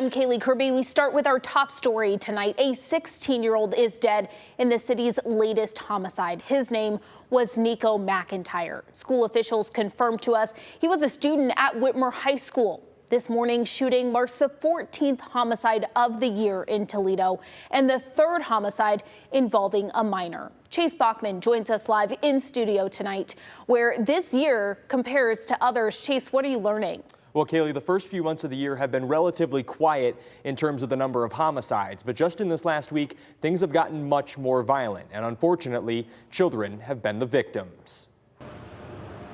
I'm Kaylee Kirby. We start with our top story tonight. A 16-year-old is dead in the city's latest homicide. His name was Neiko McIntyre. School officials confirmed to us he was a student at Whitmer High School. This morning's shooting marks the 14th homicide of the year in Toledo and the third homicide involving a minor. Chase Bachman joins us live in studio tonight, where this year compares to others. Chase, what are you learning? Well, Kaylee, the first few months of the year have been relatively quiet in terms of the number of homicides, but just in this last week, things have gotten much more violent, and unfortunately, children have been the victims.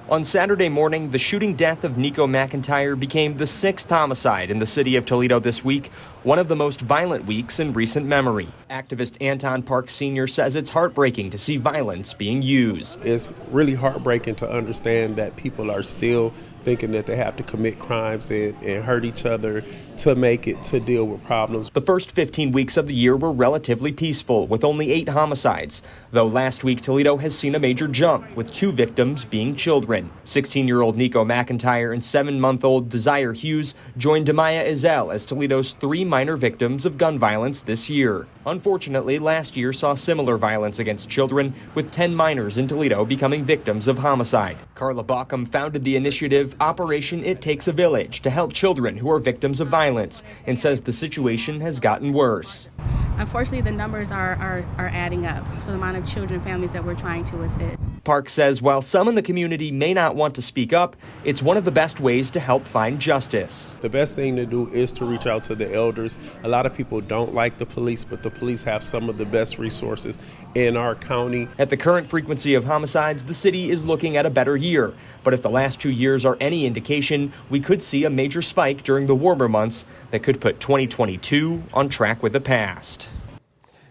On Saturday morning, the shooting death of Neiko McIntyre became the 6th homicide in the city of Toledo this week, one of the most violent weeks in recent memory. Activist Anton Parks Sr. says it's heartbreaking to see violence being used. It's really heartbreaking to understand that people are still thinking that they have to commit crimes and hurt each other to make it, to deal with problems. The first 15 weeks of the year were relatively peaceful, with only 8 homicides, though last week Toledo has seen a major jump, with 2 victims being children. 16-year-old Neiko McIntyre and 7-month-old Desire Hughes joined Damia Ezell as Toledo's 3 minor victims of gun violence this year. Unfortunately, last year saw similar violence against children, with 10 minors in Toledo becoming victims of homicide. Carla Bauckham founded the initiative Operation It Takes a Village to help children who are victims of violence, and says the situation has gotten worse. Unfortunately, the numbers are adding up for the amount of children and families that we're trying to assist. Parks says while some in the community may not want to speak up, it's one of the best ways to help find justice. The best thing to do is to reach out to the elders. A lot of people don't like the police, but the police have some of the best resources in our county. At the current frequency of homicides, the city is looking at a better year. But if the last 2 years are any indication, we could see a major spike during the warmer months that could put 2022 on track with the past.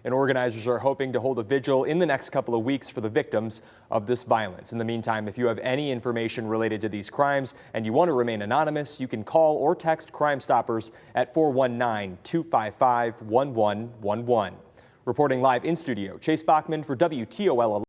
And organizers are hoping to hold a vigil in the next couple of weeks for the victims of this violence. In the meantime, if you have any information related to these crimes and you want to remain anonymous, you can call or text Crime Stoppers at 419-255-1111. Reporting live in studio, Chase Bachman for WTOL.